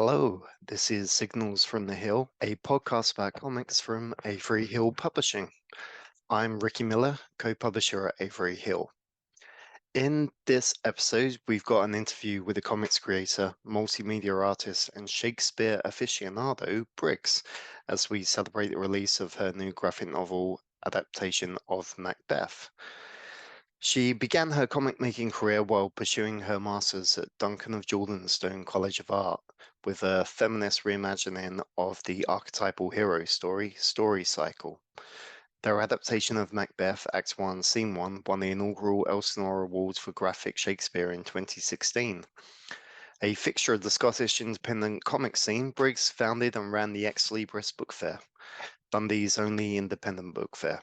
Hello, this is Signals from the Hill, a podcast about comics from Avery Hill Publishing. I'm Ricky Miller, co-publisher at Avery Hill. In this episode, we've got an interview with a comics creator, multimedia artist, and Shakespeare aficionado, Briggs, as we celebrate the release of her new graphic novel adaptation of Macbeth. She began her comic-making career while pursuing her master's at Duncan of Jordanstone College of Art with a feminist reimagining of the archetypal hero story cycle. Their adaptation of Macbeth, Act 1, Scene 1, won the inaugural Elsinore Awards for Graphic Shakespeare in 2016. A fixture of the Scottish independent comic scene, Briggs founded and ran the Ex Libris Book Fair, Dundee's only independent book fair.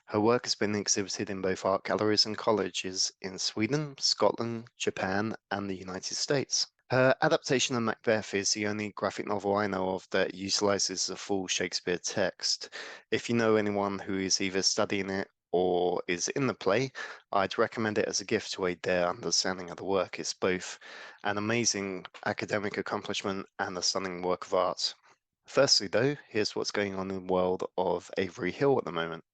Her work has been exhibited in both art galleries and colleges in Sweden, Scotland, Japan, and the United States. Her adaptation of Macbeth is the only graphic novel I know of that utilizes the full Shakespeare text. If you know anyone who is either studying it or is in the play, I'd recommend it as a gift to aid their understanding of the work. It's both an amazing academic accomplishment and a stunning work of art. Firstly, though, here's what's going on in the world of Avery Hill at the moment.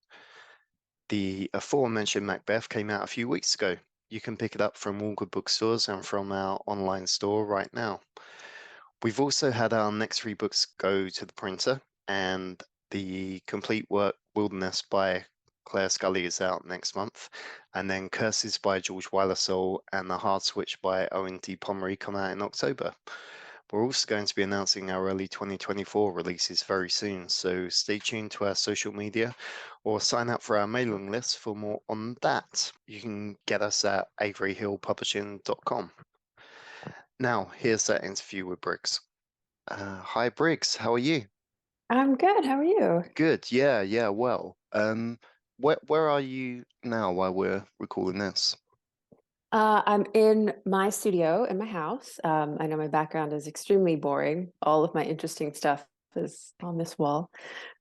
The aforementioned Macbeth came out a few weeks ago. You can pick it up from all good bookstores and from our online store right now. We've also had our next 3 books go to the printer, and the complete work Wilderness by Claire Scully is out next month, and then Curses by George Wylersole and The Hard Switch by Owen D. Pomeroy come out in October. We're also going to be announcing our early 2024 releases very soon, so stay tuned to our social media or sign up for our mailing list for more on that. You can get us at averyhillpublishing.com. Now, here's that interview with Briggs. Hi, Briggs. How are you? I'm good. How are you? Good. Yeah. Well, where are you now while we're recording this? I'm in my studio in my house. I know my background is extremely boring. All of my interesting stuff is on this wall.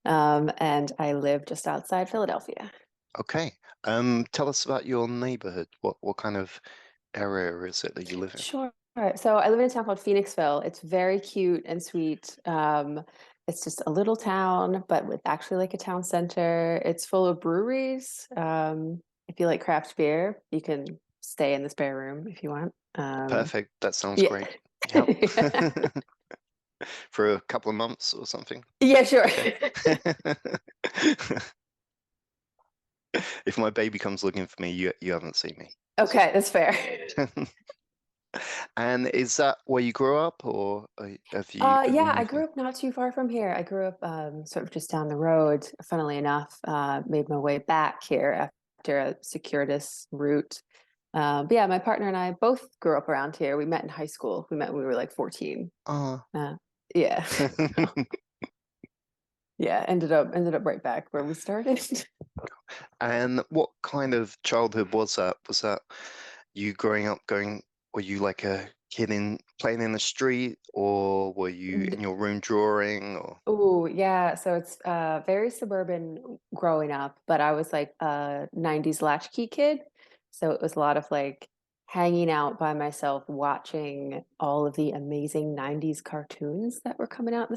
And I live just outside Philadelphia. Okay. Tell us about your neighborhood. What kind of area is it that you live in? Sure. So I live in a town called Phoenixville. It's very cute and sweet. It's just a little town, but with actually like a town center. It's full of breweries. If you like craft beer, you can stay in the spare room if you want. Perfect. That sounds Yeah. great. Yep. For a couple of months or something. Yeah, sure. Okay. If my baby comes looking for me, you haven't seen me. Okay, that's fair. And is that where you grew up, or have you Yeah, I moved grew there? up not too far from here. I grew up sort of just down the road. Funnily enough, made my way back here after a circuitous route. But yeah, my partner and I both grew up around here. We met in high school. We met when we were like 14. Oh. Yeah. Yeah, ended up right back where we started. And what kind of childhood was that? Was that you growing up were you like a kid playing in the street, or were you in your room drawing, or? Oh, yeah. So it's very suburban growing up, but I was like a 90s latchkey kid. So it was a lot of like hanging out by myself, watching all of the amazing 90s cartoons that were coming out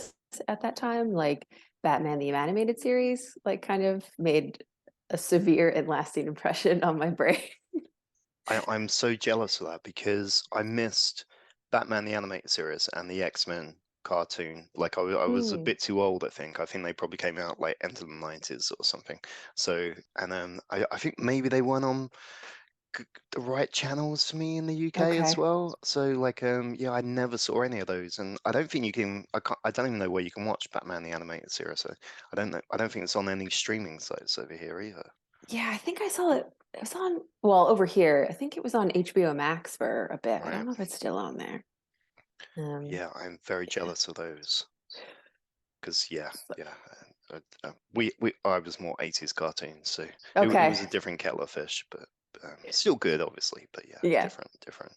at that time, like Batman the Animated Series, like kind of made a severe and lasting impression on my brain. I'm so jealous of that because I missed Batman the Animated Series and the X-Men cartoon. Like I was a Mm, bit too old, I think. I think they probably came out like end of the 90s or something. So, and I think maybe they weren't on the right channels for me in the UK as okay. well. So like yeah, I never saw any of those, and I don't think you can. I don't even know where you can watch Batman the Animated Series. So I don't know. I don't think it's on any streaming sites over here either. Yeah, I think I saw it. It was on, well, over here. I think it was on HBO Max for a bit. I Right. don't know if it's still on there. Yeah, I'm very Yeah. jealous of those. Because So- yeah, we I was more 80s cartoons, so it was a Okay. different kettle of fish, but still good, obviously. But yeah, Yeah. different.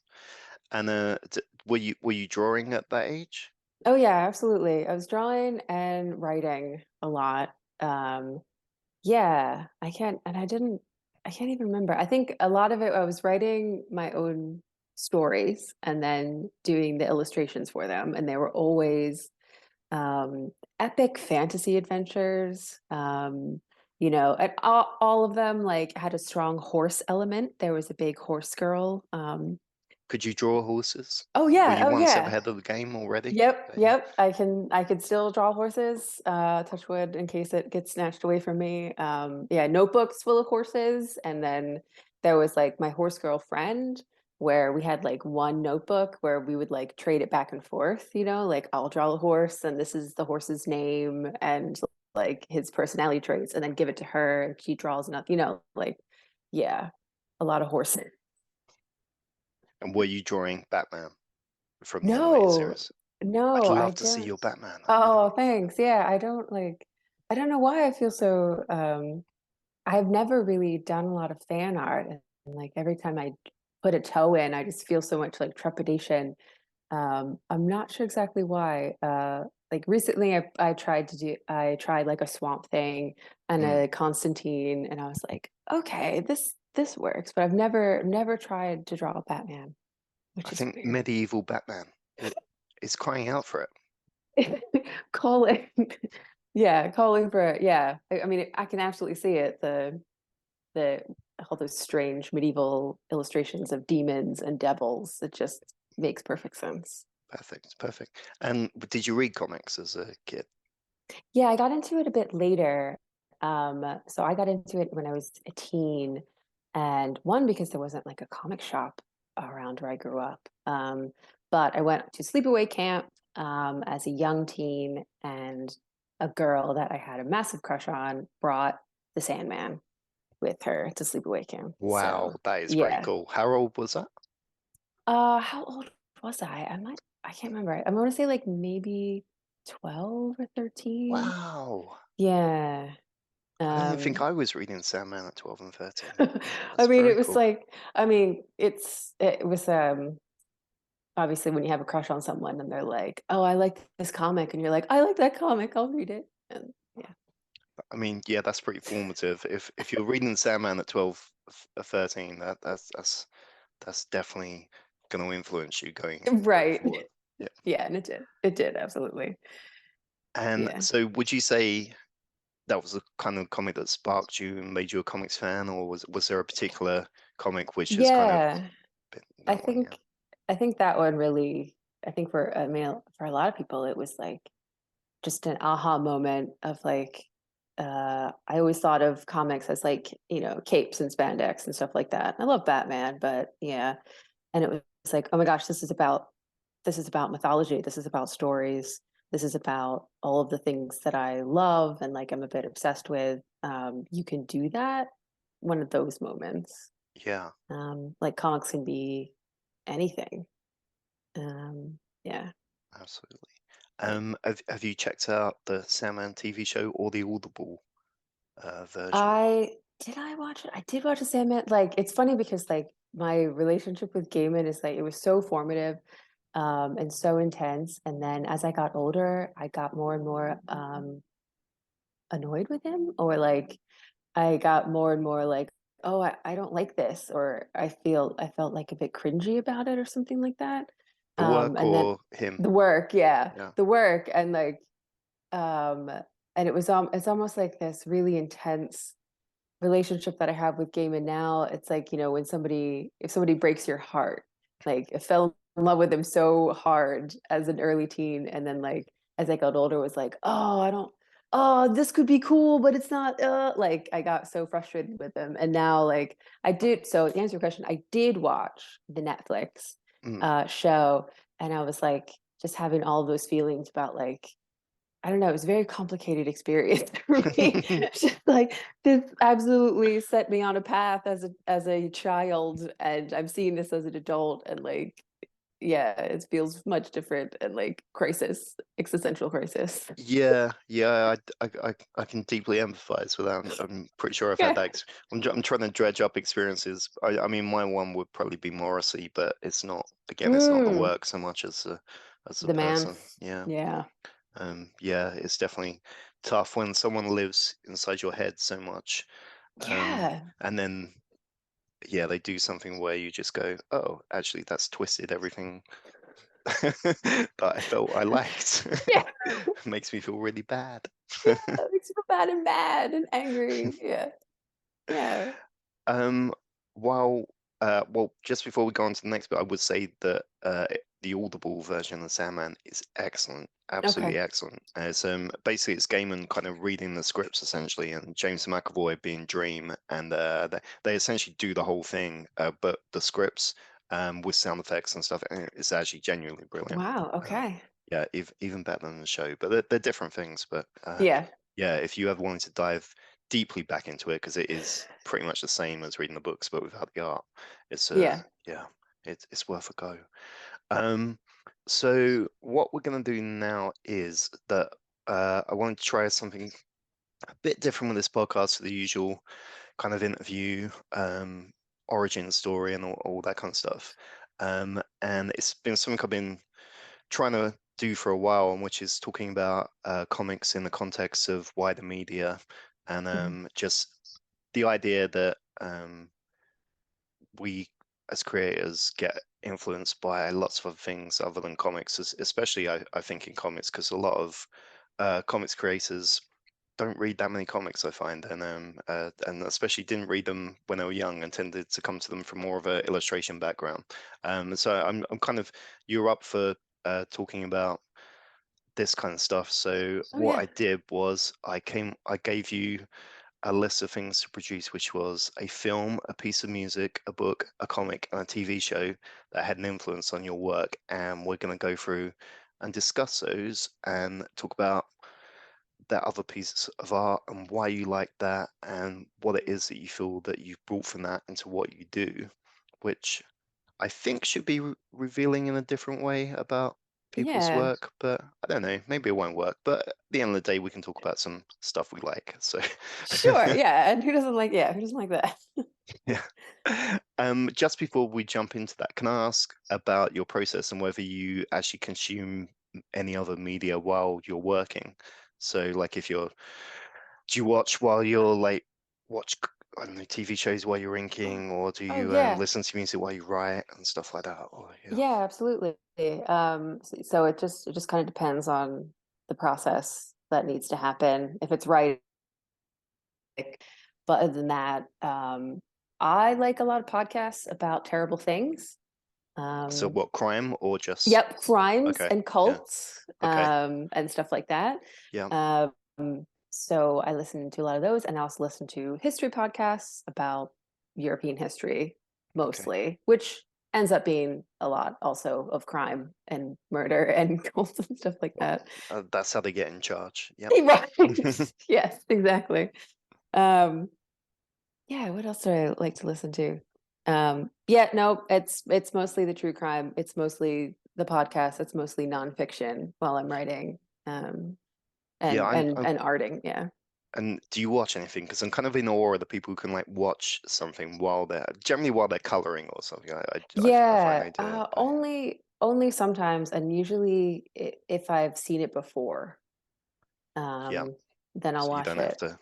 And were you drawing at that age? Oh yeah, absolutely. I was drawing and writing a lot. Um, yeah, I can't, and I can't even remember. I think a lot of it, I was writing my own stories and then doing the illustrations for them. And they were always epic fantasy adventures. And all of them like had a strong horse element. There was a big horse girl. Could you draw horses? Oh Were yeah, you oh one step yeah. ahead of the game already? Yep, Yeah. yep. I could still draw horses, touch wood in case it gets snatched away from me. Yeah, notebooks full of horses. And then there was like my horse girlfriend where we had like one notebook where we would like trade it back and forth, like I'll draw a horse and this is the horse's name and like his personality traits, and then give it to her and she draws another, like yeah, a lot of horses. And were you drawing Batman from the animated No, series? I'd no, I love to see don't. your Batman. I really Oh, would. thanks. Yeah, I don't know why I feel so I've never really done a lot of fan art, and like every time I put a toe in, I just feel so much like trepidation. I'm not sure exactly why. Like recently I tried like a Swamp Thing and Mm. a Constantine, and I was like, okay, this works, but I've never tried to draw a Batman, which I is think weird. medieval Batman is crying out for it. Calling, yeah, calling for it. Yeah, I mean, I can absolutely see it. The all those strange medieval illustrations of demons and devils. It just makes perfect sense. Perfect, perfect. And did you read comics as a kid? Yeah, I got into it a bit later. So I got into it when I was a teen, and one because there wasn't like a comic shop around where I grew up. But I went to sleepaway camp as a young teen, and a girl that I had a massive crush on brought the Sandman with her to sleepaway camp. Wow, So that is pretty yeah. cool. How old was that? How old was I? I can't remember. I want to say like maybe 12 or 13. Wow. Yeah. I don't even think Um I was reading Sandman at 12 and 13. I That's mean very it was cool. like it was obviously when you have a crush on someone and they're like, "Oh, I like this comic." And you're like, "I like that comic. I'll read it." And yeah. I mean, yeah, that's pretty formative. If you're reading Sandman at 12, 13, that's definitely going to influence you going Right. forward. Yeah. Yeah, and it did. It did absolutely. And Yeah. so would you say that was the kind of comic that sparked you and made you a comics fan, or was there a particular comic which has kind of Yeah. been I that one? Yeah. think I think that one really, I think for I mean for a lot of people it was like just an aha moment of like I always thought of comics as like, capes and spandex and stuff like that. I love Batman, but yeah. And it was like, oh my gosh, this is about mythology. This is about stories. This is about all of the things that I love and like I'm a bit obsessed with. You can do that one of those moments. Yeah, Like comics can be anything. Yeah. absolutely. Have you checked out the Sandman TV show or the Audible version? I watch it? I did watch the Sandman. Like it's funny because like my relationship with Gaiman is like it was so formative and so intense. And then as I got older, I got more and more annoyed with him, or like I got more and more like, oh, I don't like this, or I felt like a bit cringy about it or something like that. The work And then or him? the work, yeah, Yeah. the work, and like um and it's almost like this really intense relationship that I have with Gaiman now. It's like, when if somebody breaks your heart, like I fell in love with him so hard as an early teen. And then like, as I got older was like, oh, I don't, oh, this could be cool, but it's not, like I got so frustrated with him. And now like so to answer your question, I did watch the Netflix Mm. show, and I was like, just having all those feelings about like, I don't know, it was a very complicated experience for me. Just like this absolutely set me on a path as a child, and I'm seeing this as an adult, and like yeah, it feels much different and like crisis, existential crisis. Yeah, yeah, I can deeply empathize with that. I'm pretty sure I've had Yeah. that. I'm trying to dredge up experiences. I mean, my one would probably be Morrissey, but it's not. Again, it's not the Mm, work so much as the the man. person. Yeah, Yeah. yeah, it's definitely tough when someone lives inside your head so much. Yeah. And then yeah, they do something where you just go, oh, actually, that's twisted everything that I felt I liked. Yeah. Makes me feel really bad. Yeah, it makes you feel bad and mad and angry. Yeah. Yeah. Um, while well, just before we go on to the next bit, I would say that the Audible version of Sandman is excellent, absolutely Okay. excellent. It's basically it's Gaiman kind of reading the scripts essentially, and James McAvoy being Dream, and they essentially do the whole thing, but the scripts with sound effects and stuff, and it's actually genuinely brilliant. Wow. Okay. Yeah, even better than the show, but they're different things. But Yeah. yeah, if you ever wanted to dive deeply back into it, because it is pretty much the same as reading the books, but without the art, it's Yeah. yeah, it's worth a go. Um, so what we're gonna do now is that I want to try something a bit different with this podcast to the usual kind of interview, origin story, and all that kind of stuff. And it's been something I've been trying to do for a while, and which is talking about comics in the context of wider media, and Mhm. just the idea that we as creators get influenced by lots of other things other than comics, especially I think in comics, because a lot of comics creators don't read that many comics, I find, and especially didn't read them when they were young and tended to come to them from more of an illustration background. So I'm kind of you're up for talking about this kind of stuff. So Oh what yeah. I did was I gave you a list of things to produce, which was a film, a piece of music, a book, a comic, and a TV show that had an influence on your work. And we're going to go through and discuss those and talk about that other piece of art and why you like that and what it is that you feel that you've brought from that into what you do, which I think should be revealing in a different way about people's Yeah. work, but I don't know, maybe it won't work. But at the end of the day, we can talk about some stuff we like. So, Sure. Yeah. And who doesn't like? Yeah. Who doesn't like that? yeah. Just before we jump into that, can I ask about your process and whether you actually consume any other media while you're working? So, like, if you're, do you watch while you're like watch? I don't know, TV shows while you're inking, or do Oh you yeah. listen to music while you write and stuff like that? Or yeah. Yeah. Absolutely. So it just kind of depends on the process that needs to happen. If it's right. But other than that, I like a lot of podcasts about terrible things. So Um, what, crime or just Yep, crimes okay, and yeah, cults, okay, and stuff like that. yeah, Um, so I listen to a lot of those, and I also listen to history podcasts about European history okay. mostly, which ends up being a lot also of crime and murder and cults and stuff like Well, that. that's how they get in charge. Yep. Right. Yes, exactly. Um, yeah, what else do I like to listen to? Yeah, no, it's mostly the true crime. It's mostly the podcast. It's mostly nonfiction while I'm writing, Yeah, and arting. Yeah, and do you watch anything? Because I'm kind of in awe of the people who can like watch something while they're generally while they're coloring or something. I find yeah. they do it, but yeah, Only sometimes, and usually if I've seen it before, yeah. um, then I'll So you watch don't have it. to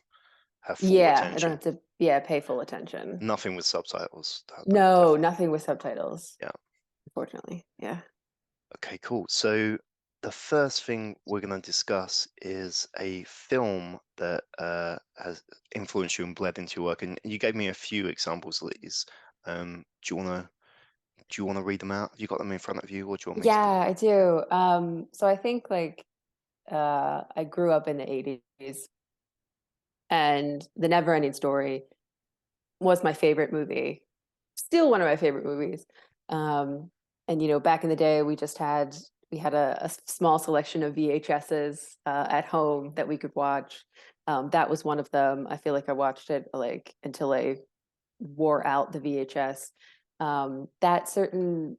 have full Yeah, I don't attention. have to. Yeah, pay full attention. Nothing with subtitles. That would No, definitely. nothing with subtitles, Yeah. unfortunately. Yeah. Okay, cool. So the first thing we're going to discuss is a film that has influenced you and bled into your work, and you gave me a few examples of these. Do you want to read them out? Have you got them in front of you, or do you want me to do Yeah, it? I do. So I think like I grew up in the 80s, and The Never-Ending Story was my favorite movie. Still one of my favorite movies. Um, and back in the day we had a small selection of VHSs at home that we could watch. That was one of them. I feel like I watched it like until I wore out the VHS. That certain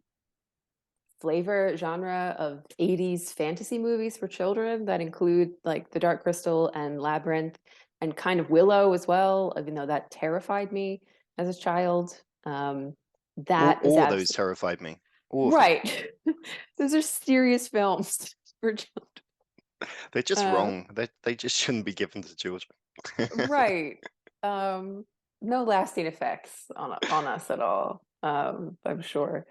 flavor genre of 80s fantasy movies for children that include like The Dark Crystal and Labyrinth and kind of Willow as well, even though that terrified me as a child. That is All of those absolutely terrified me. All of them. right. Those are serious films for children. They're just Uh, wrong. They just shouldn't be given to children. right. Um, no lasting effects on us at all, I'm sure.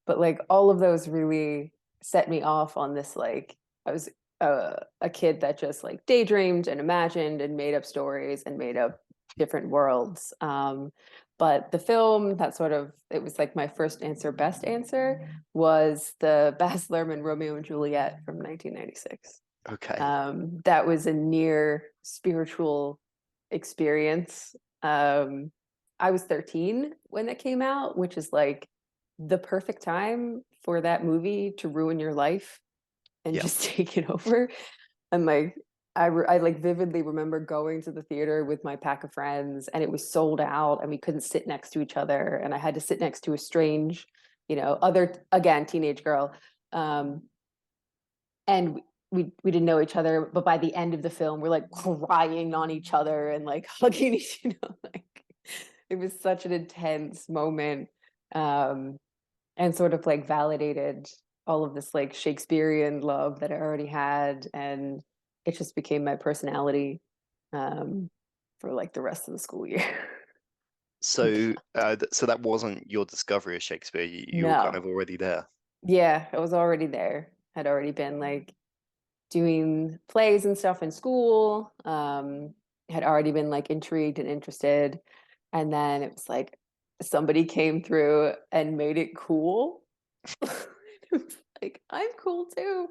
But like all of those really set me off on this, like I was a kid that just like daydreamed and imagined and made up stories and made up different worlds. But the film that sort of, it was like my first answer, best answer, was the Baz Luhrmann Romeo and Juliet from 1996. Okay. That was a near spiritual experience. I was 13 when it came out, which is like the perfect time for that movie to ruin your life and Yeah. just take it over. And like, I like vividly remember going to the theater with my pack of friends, and it was sold out, and we couldn't sit next to each other, and I had to sit next to a strange, other, again, teenage girl. Um, and we didn't know each other, but by the end of the film we're like crying on each other and like hugging each, like it was such an intense moment, um and sort of like validated all of this like Shakespearean love that I already had, and it just became my personality um for like the rest of the school year. So, so that wasn't your discovery of Shakespeare. You were kind No, of already there. yeah, I was already there, had already been like doing plays and stuff in school, had already been like intrigued and interested. And then it was like somebody came through and made it cool. It was like, I'm cool too.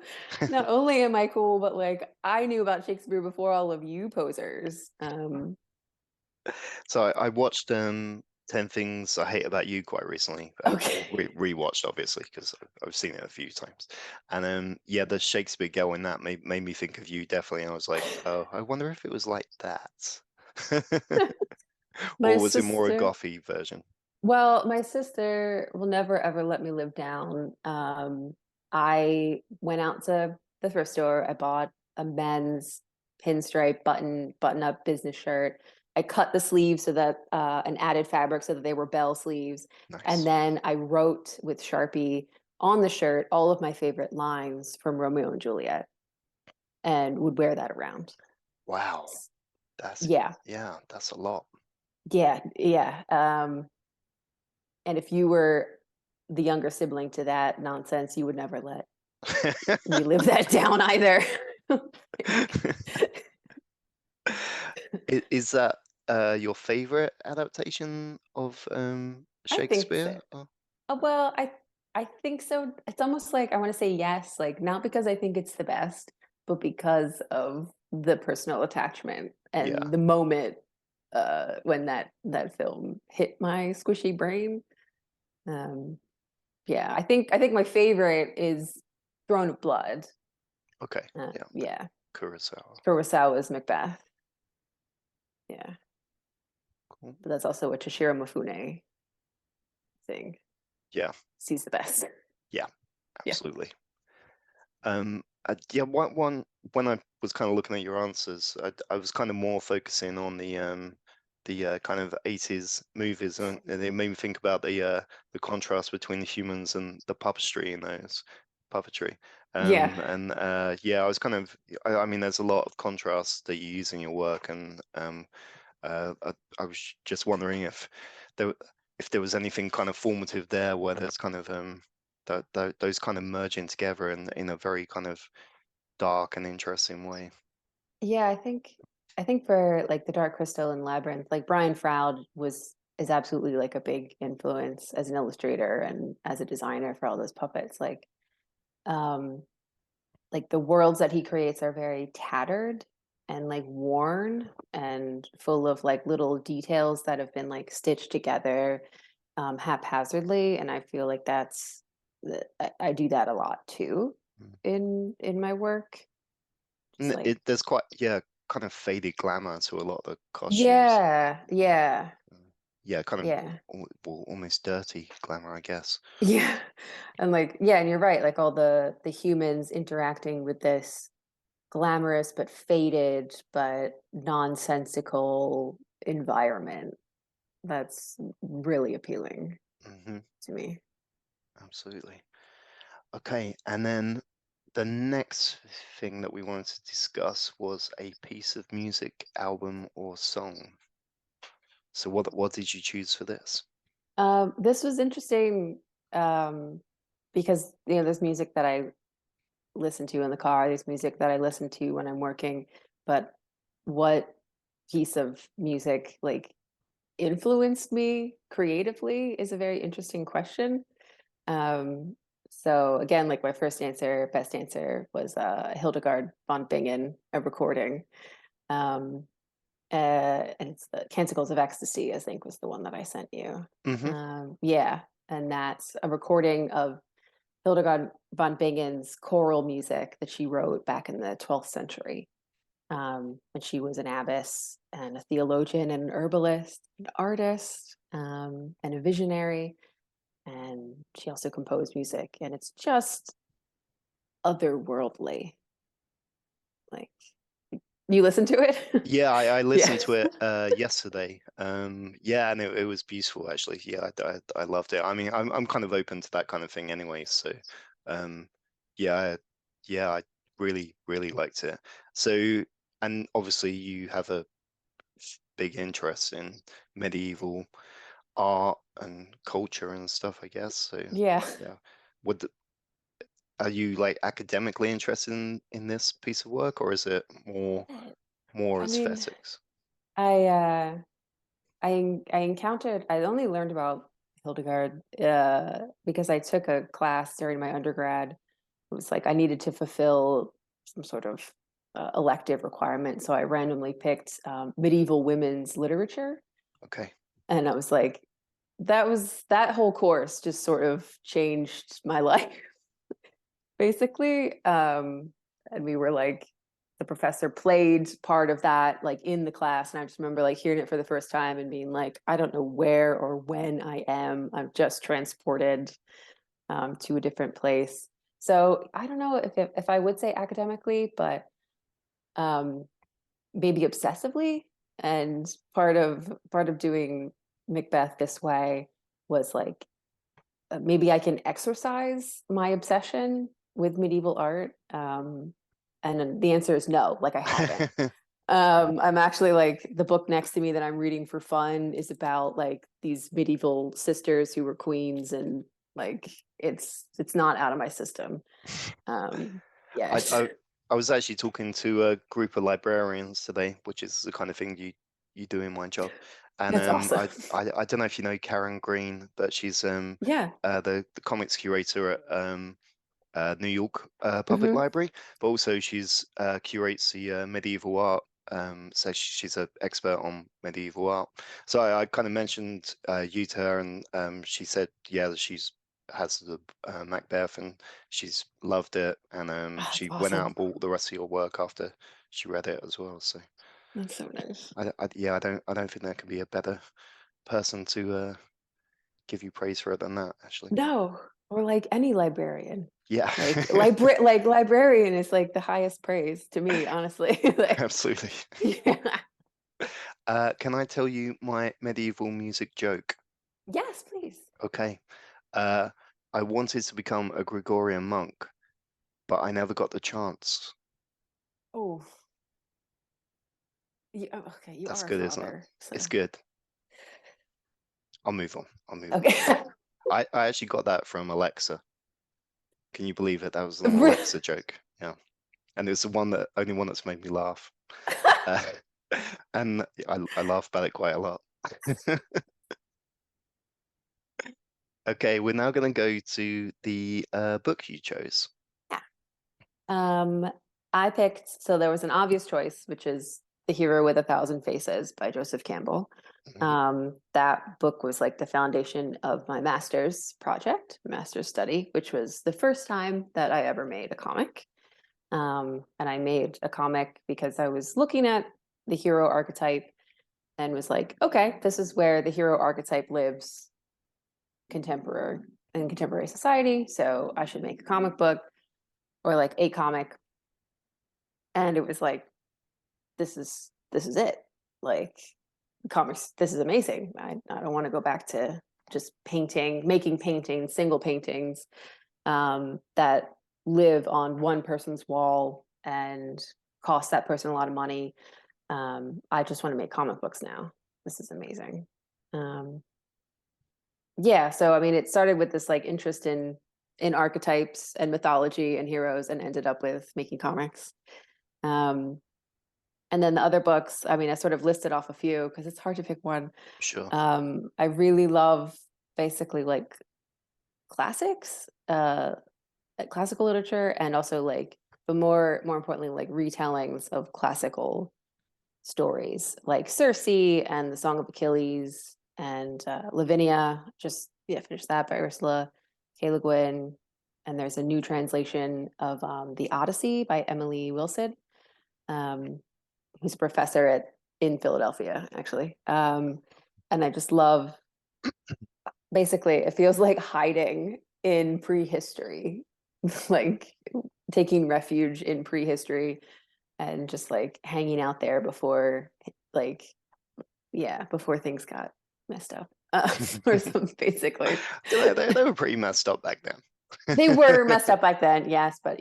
Not only am I cool, but like I knew about Shakespeare before all of you posers. So I watched 10 Things I Hate About You quite recently, or Okay. rewatched obviously because I've seen it a few times. And yeah, the Shakespeare girl in that made me think of you definitely. I was like, oh, I wonder if it was like that. My Or was it more a sister, gothy version? well, my sister will never ever let me live down. I went out to the thrift store. I bought a men's pinstripe button up business shirt. I cut the sleeves so that and added fabric so that they were bell sleeves. And Nice. then I wrote with Sharpie on the shirt all of my favorite lines from Romeo and Juliet, and would wear that around. Wow. That's Yeah, yeah, that's a lot. yeah, yeah. And if you were the younger sibling to that nonsense, you would never let me live that down either. Is that your favorite adaptation of I think so. Shakespeare? Oh, Well, I think so. It's almost like I want to say yes, like not because I think it's the best, but because of the personal attachment yeah. and the moment when that film hit my squishy brain. Um, yeah, I think my favorite is Throne of Blood. Okay. Yeah. Yeah, Kurosawa. Kurosawa's Macbeth. Yeah, Cool. but that's also a Toshiro Mifune thing. Yeah. He's the best. Yeah. Yeah. Absolutely. Yeah. One when I was kind of looking at your answers, I was kind of more focusing on the kind of 80s movies, and it made me think about the contrast between the humans and the puppetry in those puppetry. Yeah. And yeah, I was kind of I mean, there's a lot of contrast that you use in your work, and I was just wondering there if there was anything kind of formative there where there's kind of those kind of merging together in a very kind of dark and interesting way. Yeah, I think for like the Dark Crystal and Labyrinth, like Brian Froud is absolutely like a big influence as an illustrator and as a designer for all those puppets. Um like the worlds that he creates are very tattered and like worn and full of like little details that have been like stitched together haphazardly, and I feel like I do that a lot too Mm. in my work. Just And like there's quite yeah kind of faded glamour to a lot of the costumes. yeah, yeah, Yeah, kind of yeah. well, almost dirty glamour, I guess. Yeah. And like, yeah, and you're right, like all the humans interacting with this glamorous but faded but nonsensical environment. That's really appealing Hmm. to me. Absolutely. Okay, and then the next thing that we wanted to discuss was a piece of music, album, or song. So what did you choose for this? This was interesting because there's music that I listen to in the car, there's music that I listen to when I'm working, but what piece of music like influenced me creatively is a very interesting question. Um, so again, like my best answer was Hildegard von Bingen, a recording. Um, and it's the Canticles of Ecstasy, I think was the one that I sent you. Hmm. Yeah, and that's a recording of Hildegard von Bingen's choral music that she wrote back in the 12th century. And she was an abbess and a theologian and an herbalist, an artist, and a visionary. And she also composed music, and it's just otherworldly. Like, you listen to it? Yeah, I Yeah. listened to it yesterday. Yeah, and it was beautiful actually. Yeah, I loved it. I mean, I'm kind of open to that kind of thing anyway. So, um, yeah, yeah, I really liked it. So, and obviously you have a big interest in medieval art and culture and stuff, I guess. So, Yeah. yeah, would are you like academically interested in this piece of work, or is it more I mean, aesthetics? I I encountered I only learned about Hildegard because I took a class during my undergrad. It was like I needed to fulfill some sort of elective requirement, so I randomly picked medieval women's literature, Okay. and I was like, that whole course just sort of changed my life, basically. And we were like, the professor played part of that like in the class, and I just remember like hearing it for the first time and being like, I don't know where or when I am. I'm just transported to a different place. So I don't know if I would say academically, but um, maybe obsessively. And part of doing Macbeth this way was like maybe I can exercise my obsession with medieval art. And the answer is no, like I haven't. I'm actually like the book next to me that I'm reading for fun is about like these medieval sisters who were queens, and like it's not out of my system. Yeah. I, I I was actually talking to a group of librarians today, which is the kind of thing you do in my job. And That's awesome. I don't know if you know Karen Green, but she's Yeah. the comics curator at New York Public Hmm. Library, but also she's curates the medieval art. So she's an expert on medieval art. So I kind of mentioned you to her, and she said, yeah, that she's has the Macbeth, and she's loved it, and Oh, that's she went out awesome. and bought the rest of your work after she read it as well. So That's so nice. yeah, I don't think there can be a better person to give you praise for it than that, actually. No, or like any librarian. Yeah, Like librarian is like the highest praise to me, honestly. Like, absolutely. yeah. Can I tell you my medieval music joke? Yes, please. Okay. Uh, I wanted to become a Gregorian monk, but I never got the chance. Oh, okay. You That's are a good, isn't it? father, so It's good. I'll move on. I'll move on. okay. I actually got that from Alexa. Can you believe it? That was an Alexa joke. Yeah. And it's the only one that's made me laugh. Uh, and I laugh about it quite a lot. Okay, we're now going to go to the book you chose. Yeah. I picked, so there was an obvious choice, which is The Hero with a Thousand Faces by Joseph Campbell. Mhm. That book was like the foundation of my master's project, master's study, which was the first time that I ever made a comic. And I made a comic because I was looking at the hero archetype and was like, okay, this is where the hero archetype lives contemporary in contemporary society. So I should make a comic book or like a comic. And it was like, this is it. Like comics, this is amazing. I don't want to go back to just making paintings, single paintings that live on one person's wall and cost that person a lot of money. I just want to make comic books now. this is amazing. Um, yeah, so I mean, it started with this like interest in archetypes and mythology and heroes, and ended up with making comics. Um, and then the other books, I mean, I sort of listed off a few because it's hard to pick one. Sure. I really love basically like classics, like classical literature, and also like, but more importantly, like retellings of classical stories, like Circe and the Song of Achilles and Lavinia. Just yeah, finished that by Ursula K. Le Guin. And there's a new translation of the Odyssey by Emily Wilson, um, who's a professor in Philadelphia, actually. And I just love, basically, it feels like hiding in prehistory, like taking refuge in prehistory and just like hanging out there before, like, yeah, before things got messed up, or something, basically. They were pretty messed up back They were then. messed up back then, yes, but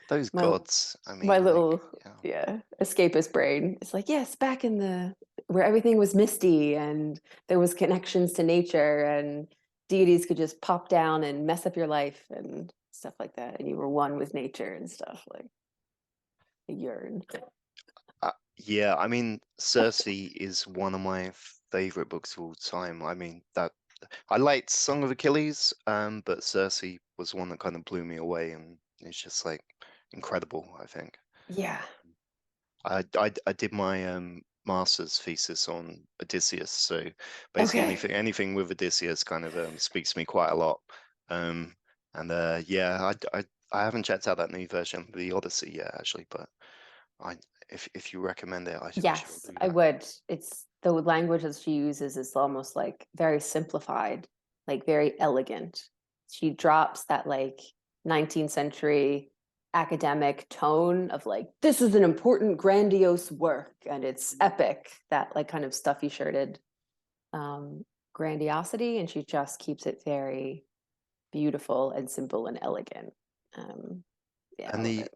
Those my gods, I my mean, like, little, yeah. yeah, escapist brain, it's like, yes, back in the where everything was misty and there was connections to nature and deities could just pop down and mess up your life and stuff like that, and you were one with nature and stuff. Like, I yearn. Yeah, I mean, Circe is one of my favorite books of all time. I mean, that I liked Song of Achilles, but Circe was one that kind of blew me away, and it's just like incredible, I think. Yeah. I did my master's thesis on Odysseus, so basically Okay. anything with Odysseus kind of speaks to me quite a lot. Um, and yeah, I haven't checked out that new version of the Odyssey yet, actually, but I if you recommend it, I shall Yes, do I that. would. It's the language that she uses is almost like very simplified, like very elegant. She drops that like 19th century academic tone of like, this is an important, grandiose work, and it's epic, that like kind of stuffy shirted um, grandiosity. And she just keeps it very beautiful and simple and elegant. Um, yeah, I And love it.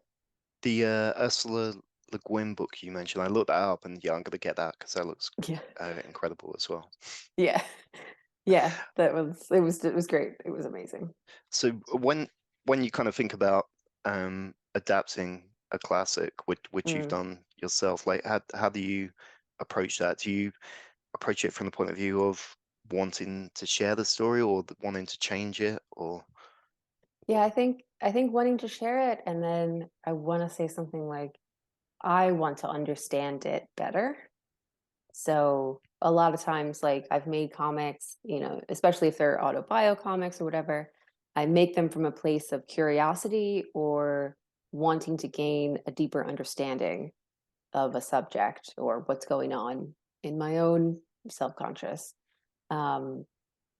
the Ursula Le Guin book you mentioned, I looked that up, and yeah, I'm gonna get that because that looks Yeah. incredible as well. Yeah. Yeah, it was great. It was amazing. So when you kind of think about adapting a classic, which you've Mm. done yourself, like how do you approach that? Do you approach it from the point of view of wanting to share the story or wanting to change it, or Yeah, I think wanting to share it, and then I want to say something like, I want to understand it better. So a lot of times, like I've made comics, especially if they're autobio comics or whatever, I make them from a place of curiosity or wanting to gain a deeper understanding of a subject or what's going on in my own self-conscious. Um,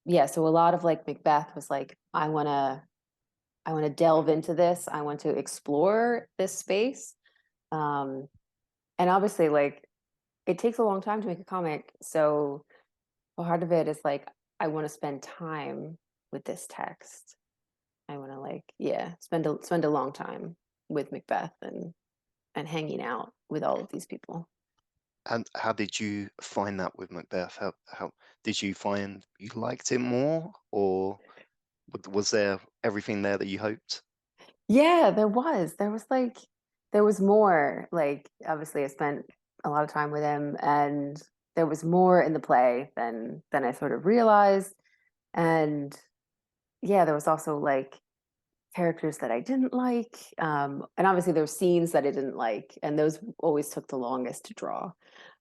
yeah, so a lot of like Macbeth was like, I want to delve into this. I want to explore this space. Um, and obviously, like, it takes a long time to make a comic. So part of it is like, I want to spend time with this text. I want to like, yeah, spend a long time with Macbeth and hanging out with all of these people. and how did you find that with Macbeth? How did you find you liked it more, or was there everything there that you hoped? Yeah, there was more. Like, obviously I spent a lot of time with him, and there was more in the play than I sort of realized. And yeah, there was also like characters that I didn't like. And obviously there were scenes that I didn't like, and those always took the longest to draw.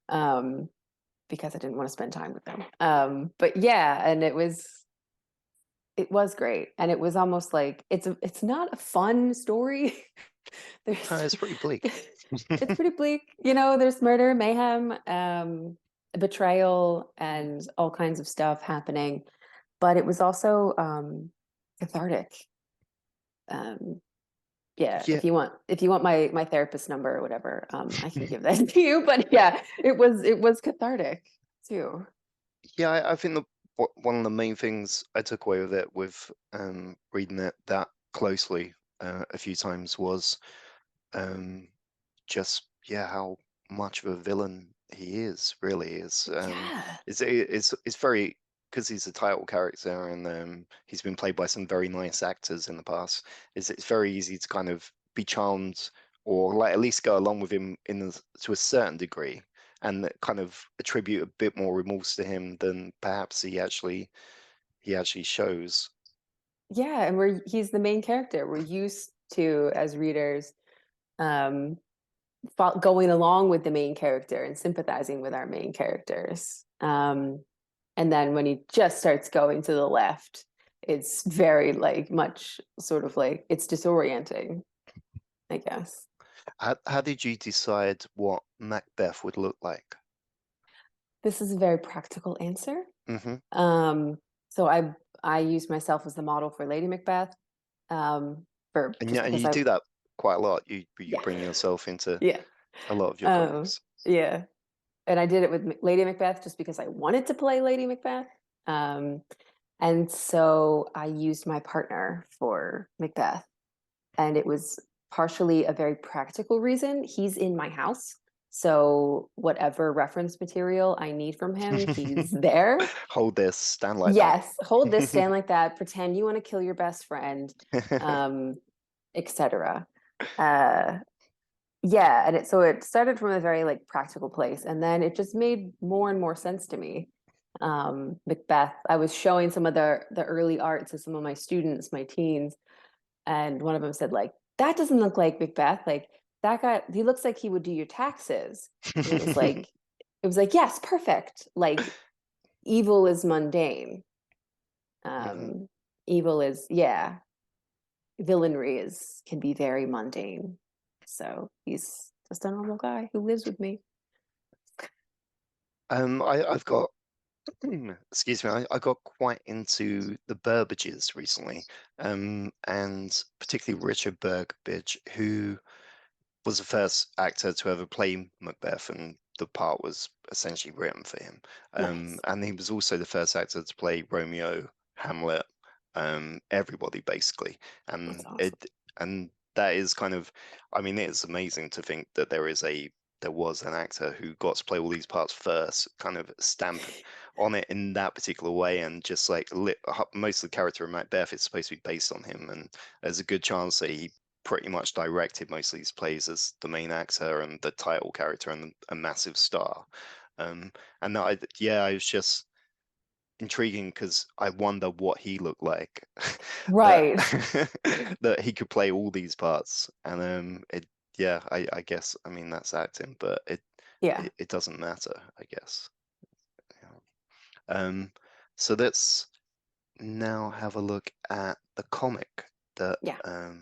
Um, because I didn't want to spend time with them. But yeah, and it was great. And it was almost like it's not a fun story. There's It's pretty bleak. it's pretty bleak. There's murder, mayhem, betrayal, and all kinds of stuff happening. But it was also cathartic. Um, yeah, Yeah, if you want my therapist number or whatever, I can give that to you. But yeah, it was cathartic too. yeah, I think one of the main things I took away with it, with reading it that closely a few times, was um, just yeah how much of a villain He is really is. Yeah. It's very because he's a title character and he's been played by some very nice actors in the past. It's very easy to kind of be charmed or like at least go along with him to a certain degree and kind of attribute a bit more remorse to him than perhaps he actually shows. Yeah, and he's the main character. We're used to, as readers, um going along with the main character and sympathizing with our main characters. And then when he just starts going to the left, it's very like much sort of like it's disorienting, I guess. How did you decide what Macbeth would look like? This is a very practical answer. Hmm. So I used myself as the model for Lady Macbeth, for And just yeah, and because you I do that quite a lot. You yeah bring yourself into yeah a lot of your um, comics. yeah, and I did it with Lady Macbeth just because I wanted to play Lady Macbeth. Um, And so I used my partner for Macbeth. And it was partially a very practical reason. He's in my house. So whatever reference material I need from him, he's there. Hold this, stand like that. Yes, hold this, stand like that, pretend you want to kill your best friend, um, etc. Uh, yeah, and it started from a very like practical place, and then it just made more and more sense to me. Macbeth, I was showing some of the early art to some of my students, my teens, and one of them said like, "That doesn't look like Macbeth. Like that guy, he looks like he would do your taxes." And it was like, yes, perfect. Like evil is mundane. Mhm. Um, evil is yeah, villainry is can be very mundane. So he's just a normal guy who lives with me. I've got, excuse me, I got quite into the Burbages recently, and particularly Richard Burbage, who was the first actor to ever play Macbeth, and the part was essentially written for him. Nice. And he was also the first actor to play Romeo, Hamlet, everybody basically. That's And awesome. it and that is kind of, I mean, it's amazing to think that there was an actor who got to play all these parts first, kind of stamp on it in that particular way, and just like most of the character of Macbeth is supposed to be based on him, and there's a good chance that he pretty much directed most of these plays as the main actor and the title character and a massive star. Um, and yeah, I was just intriguing because I wonder what he looked like that Right. that he could play all these parts. And yeah, I guess I mean that's acting, but Yeah. it doesn't matter, I guess. Yeah. Um, so let's now have a look at the comic that Yeah.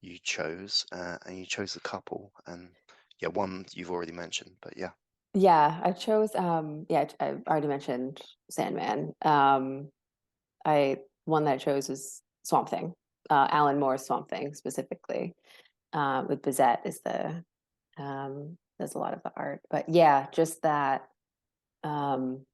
you chose, and you chose a couple, and yeah, one you've already mentioned, but yeah. Yeah. I chose yeah, I already mentioned Sandman. I one that I chose was Swamp Thing. Alan Moore's Swamp Thing specifically. With Bizet is does a lot of the art. But yeah, just that um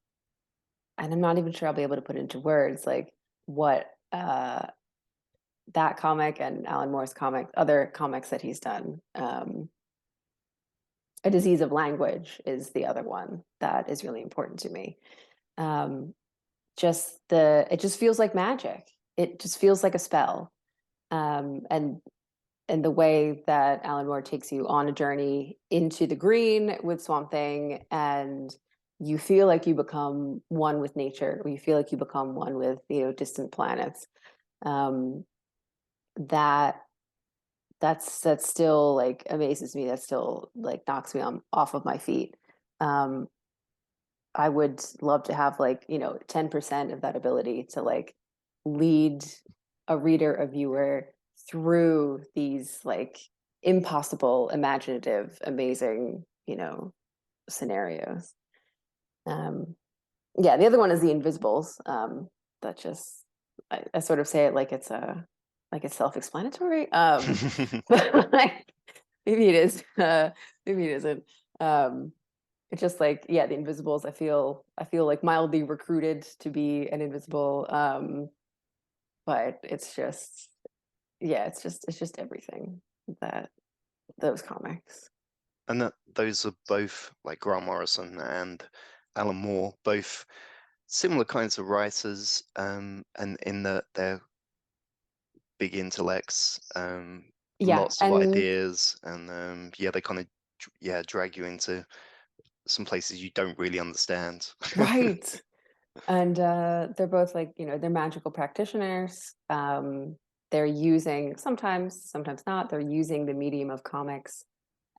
and I'm not even sure I'll be able to put it into words like what that comic and Alan Moore's comic, other comics that he's done. A Disease of Language is the other one that is really important to me. Um, it just feels like magic. It just feels like a spell. And the way that Alan Moore takes you on a journey into the green with Swamp Thing, and you feel like you become one with nature, or you feel like you become one with distant planets. Um, that that's still like amazes me. That still like knocks me off of my feet. Um, I would love to have like 10% of that ability to like lead a reader, a viewer through these like impossible, imaginative, amazing scenarios. Um, yeah, the other one is the Invisibles. That just I sort of say it like it's self-explanatory. But like, maybe it is. Maybe it isn't. Um, it's just like yeah, the Invisibles. I feel like mildly recruited to be an invisible. But it's just yeah, it's just everything that those comics. And that those are both like Grant Morrison and Alan Moore, both similar kinds of writers, and in that they're big intellects, Yeah, lots of and ideas, and yeah, they kind of drag you into some places you don't really understand. right. And they're both like, they're magical practitioners. They're using sometimes not, they're using the medium of comics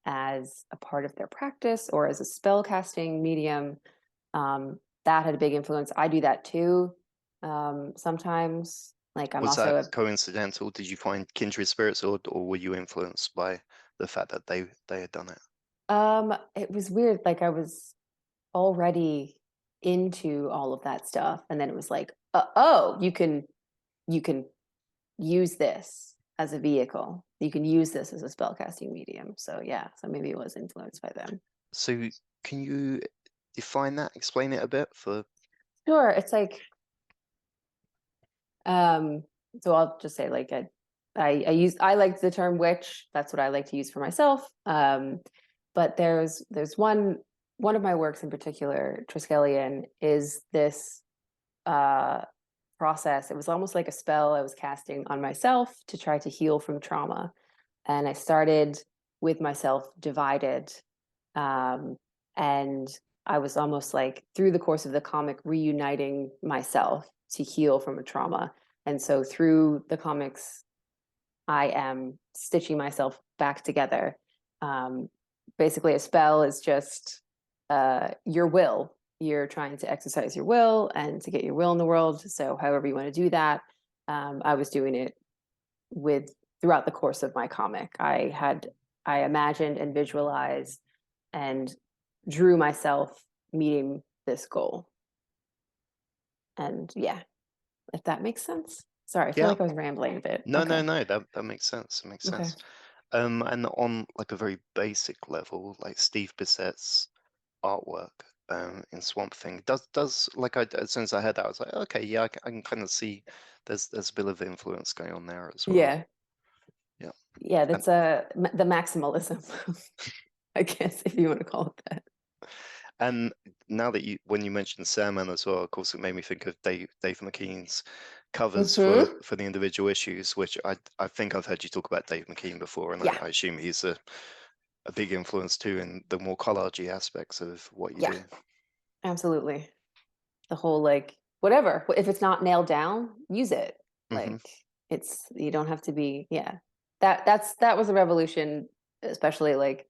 as a part of their practice or as a spell casting medium. That had a big influence. I do that too. Sometimes, like I'm Was that also a coincidental? Did you find kindred spirits, or were you influenced by the fact that they had done it? it was weird. Like I was already into all of that stuff, and then it was like, oh, you can use this as a vehicle. You can use this as a spellcasting medium. So yeah, so maybe it was influenced by them. So can you define that, explain it a bit for? Sure, it's like um so I'll just say like I like the term witch. That's what I like to use for myself. But there's one of my works in particular, Triskelion, is this uh process. It was almost like a spell I was casting on myself to try to heal from trauma. And I started with myself divided. Um, and I was almost like through the course of the comic reuniting myself to heal from a trauma. And so through the comics, I am stitching myself back together. Um, Basically, a spell is just your will. You're trying to exercise your will and to get your will in the world. So, however you want to do that, I was doing it with throughout the course of my comic. I imagined and visualized and drew myself meeting this goal. And yeah, if that makes sense. Sorry, I feel Yeah, like I was rambling a bit. no, no, Okay. no, that makes sense. That makes Okay. sense. And on like a very basic level, like Steve Bissett's artwork, in Swamp Thing does like as soon as I heard that, I was like, okay, yeah, I can kind of see there's a bit of influence going on there as well. Yeah. Yeah. Yeah, And that's the maximalism, I guess, if you want to call it that. and now that when you mentioned Sandman as well, of course, it made me think of Dave McKean's covers Hmm. for the individual issues, which I think I've heard you talk about Dave McKean before, and Yeah. I assume he's a big influence too in the more collagey aspects of what you Yeah, do. absolutely. The whole like whatever, if it's not nailed down, use it. Hmm. Like you don't have to be, yeah. That was a revolution, especially like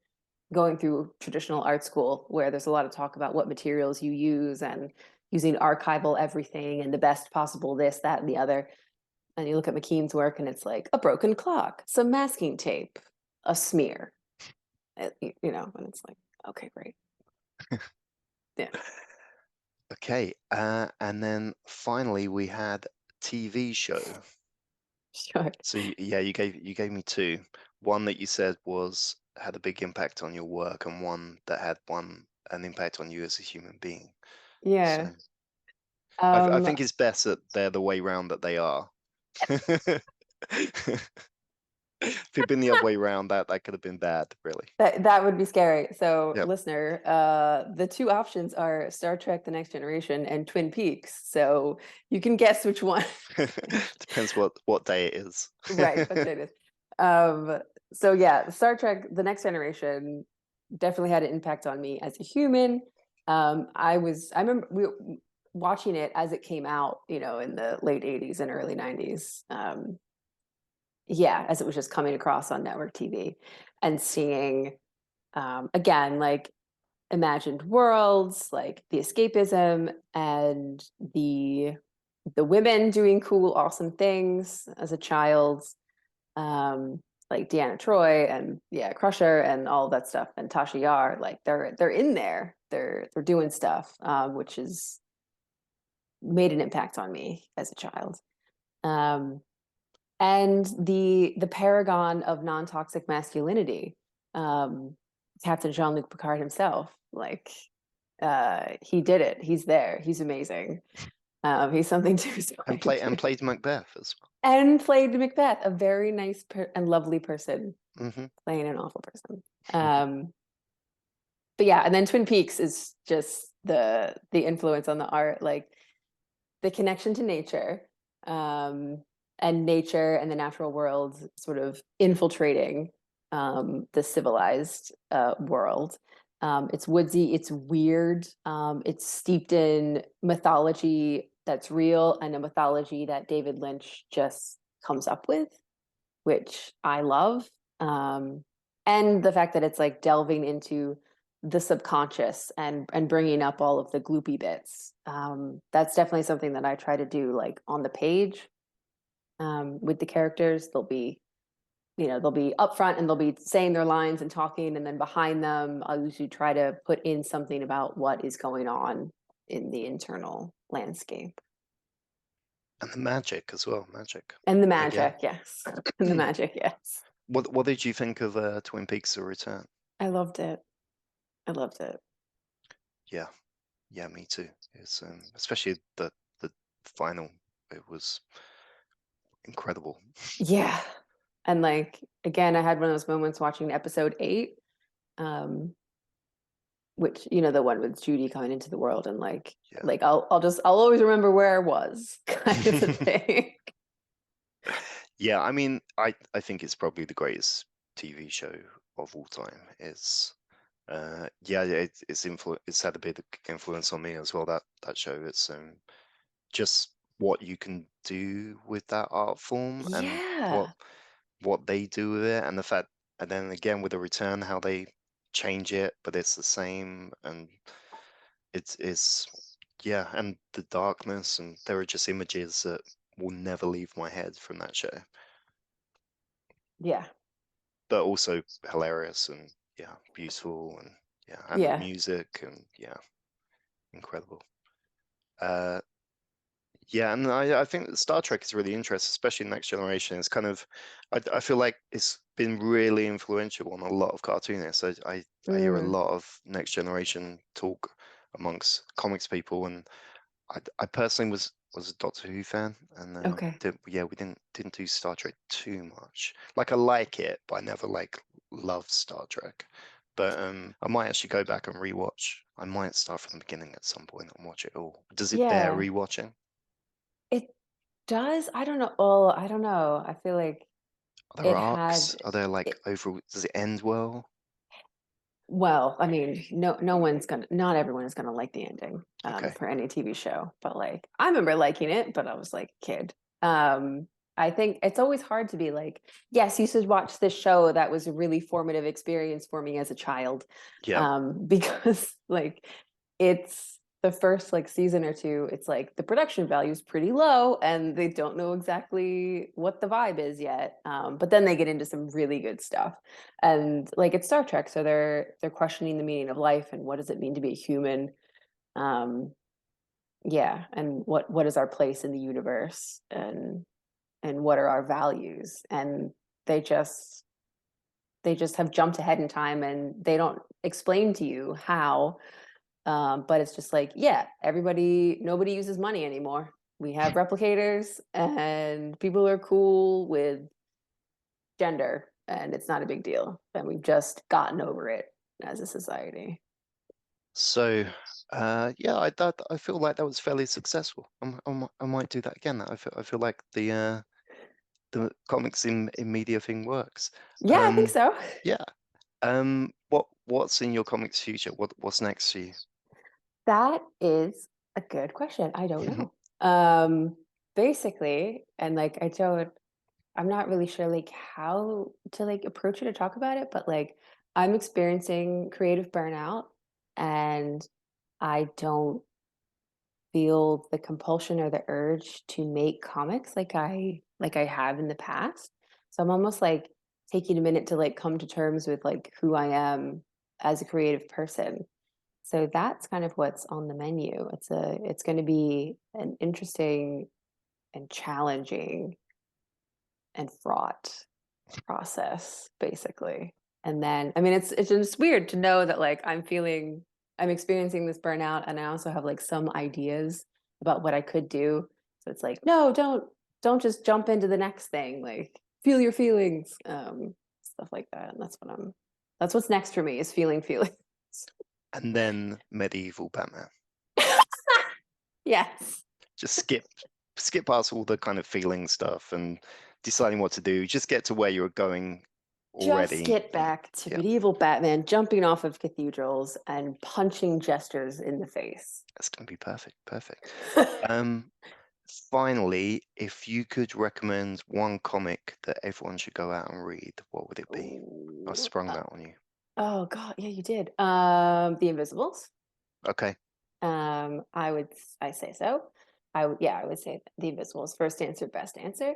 going through traditional art school where there's a lot of talk about what materials you use and using archival everything and the best possible this, that, and the other. And you look at McKean's work and it's like a broken clock, some masking tape, a smear. And it's like, okay, great. Yeah. Okay, and then finally we had TV show. Sure. So yeah, you gave me two. One that you said was had a big impact on your work, and one that had an impact on you as a human being. Yeah. So I Um, think it's best that they're the way round that they are. If it'd been the other way round, that could have been bad, really. that would be scary. So, Yep. listener, the two options are Star Trek: The Next Generation and Twin Peaks. So you can guess which one. Depends what day it is. Right, what it is. So yeah, Star Trek: The Next Generation definitely had an impact on me as a human. I remember watching it as it came out, in the late 80s and early 90s. Yeah, as it was just coming across on network TV and seeing again like imagined worlds, like the escapism and the women doing cool, awesome things as a child, um, like Deanna Troy and yeah, Crusher and all of that stuff, and Tasha Yar, like they're in there, they're doing stuff, which has made an impact on me as a child. Um, and the paragon of non-toxic masculinity, um, Captain Jean-Luc Picard himself, like he did it. He's there. He's amazing. He's something to and aspire to. played Macbeth as And played Macbeth, a very nice and lovely person well. Hmm. playing an awful person. Um, But yeah, and then Twin Peaks is just the influence on the art, like the connection to nature, and nature and the natural world sort of infiltrating the civilized world. It's woodsy, it's weird, it's steeped in mythology that's real and a mythology that David Lynch just comes up with, which I love. And the fact that it's like delving into the subconscious and bringing up all of the gloopy bits. That's definitely something that I try to do, like on the page. With the characters, they'll be up front and they'll be saying their lines and talking, and then behind them I'll usually try to put in something about what is going on in the internal landscape. And the magic as well, magic. And the Again. magic, yes. And the magic, yes. What did you think of Twin Peaks: The Return? I loved it. I loved it. Yeah, yeah, me too. It's especially the final. It was incredible. Yeah. And like again, I had one of those moments watching episode 8, um, which, the one with Judy coming into the world, and Yeah. I'll always remember where I was, kind of a thing. Yeah, I mean, I think it's probably the greatest TV show of all time. It's had a big influence on me as well. That show. It's just what you can do with that art form and Yeah. what they do with it, and the fact, and then again with the return, how they change it, but it's the same, and it's yeah, and the darkness, and there are just images that will never leave my head from that show, Yeah. but also hilarious and yeah, beautiful, and yeah, and the Yeah. music, and yeah, incredible. Uh, Yeah, and I think that Star Trek is really interesting, especially Next Generation. It's kind of, I feel like it's been really influential on a lot of cartoonists. I hear a Mm, lot of Next Generation talk amongst comics people, and I personally was a Doctor Who fan, and okay. yeah, we didn't do Star Trek too much. Like I like it, but I never like loved Star Trek. But I might actually go back and rewatch. I might start from the beginning at some point and watch it all. Does it bear Yeah. rewatching? It does. I don't know. Oh, I don't know. I feel like Are there it arcs? had Are there like it, overall? Does it end well? well, I mean, not everyone is gonna like the ending Okay. for any TV show, but like I remember liking it, but I was like a kid. I think it's always hard to be like, yes, you should watch this show that was a really formative experience for me as a child. Yeah. Because like it's the first like season or two, it's like the production value is pretty low and they don't know exactly what the vibe is yet. But then they get into some really good stuff. And like it's Star Trek, so they're questioning the meaning of life and what does it mean to be a human. Yeah, and what is our place in the universe, and what are our values, and they just have jumped ahead in time and they don't explain to you how. But it's just like, yeah, nobody uses money anymore. We have replicators and people are cool with gender and it's not a big deal. And we've just gotten over it as a society. So, yeah, I feel like that was fairly successful. I might do that again. I feel like the comics in media thing works. Yeah, I think Um, so. yeah. What's in your comics future? What's next for you? That is a good question. I don't know. Um, Basically, and like I'm not really sure like how to like approach it or talk about it, but like I'm experiencing creative burnout and I don't feel the compulsion or the urge to make comics like I have in the past. So I'm almost like taking a minute to like come to terms with like who I am as a creative person. So that's kind of what's on the menu. It's going to be an interesting and challenging and fraught process, basically. And then, I mean, it's just weird to know that like I'm experiencing this burnout, and I also have like some ideas about what I could do. So it's like, no, don't just jump into the next thing. Like, feel your feelings, stuff like that. And that's what's next for me is feeling feelings. and then medieval Batman. Yes. Just skip past all the kind of feeling stuff and deciding what to do. Just get to where you're going Just already. get back to Yeah, medieval Batman jumping off of cathedrals and punching jesters in the face. that's gonna be perfect. Perfect. Um, Finally, if you could recommend one comic that everyone should go out and read, what would it be? I Ooh, sprung that on you. oh God, yeah, you did. The Invisibles. Okay. I say so. I would say The Invisibles. First answer, best answer.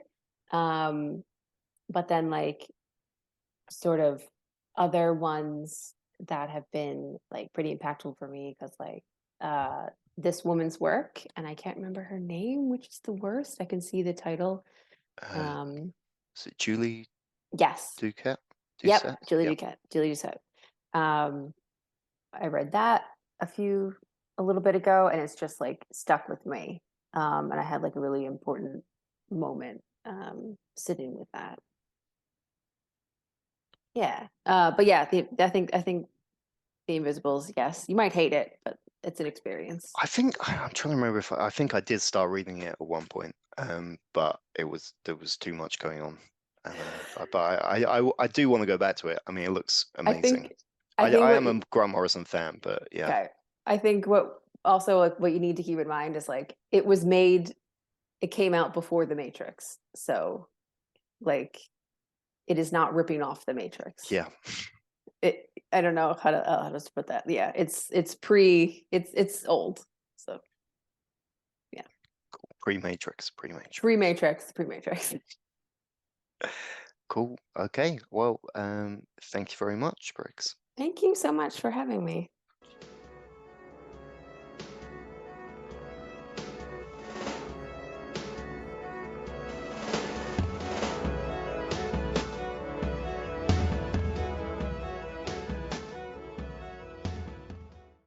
Um, but then like sort of other ones that have been like pretty impactful for me because like this woman's work, and I can't remember her name, which is the worst. I can see the title. Uh, Um, is it Julie yes. Duquette? Yep, Doucette? Julie Yep. Duquette. Julie Duquette. Um, I read that a little bit ago, and it's just like stuck with me. And I had like a really important moment sitting with that. Yeah. But yeah, I think The Invisibles, yes. You might hate it, but it's an experience. I think I'm trying to remember if I think I did start reading it at one point, but there was too much going on. But I do want to go back to it. I mean, it looks I amazing. think I think I what am a Grant Morrison fan, but yeah, okay. I think what also like what you need to keep in mind is like it came out before The Matrix. So like it is not ripping off The Matrix. yeah, I don't know how to put that. Yeah, it's old. So yeah, pre-Matrix, pre-Matrix. pre-Matrix. Cool. Okay. Well, thank you very much, Briggs. Thank you so much for having me.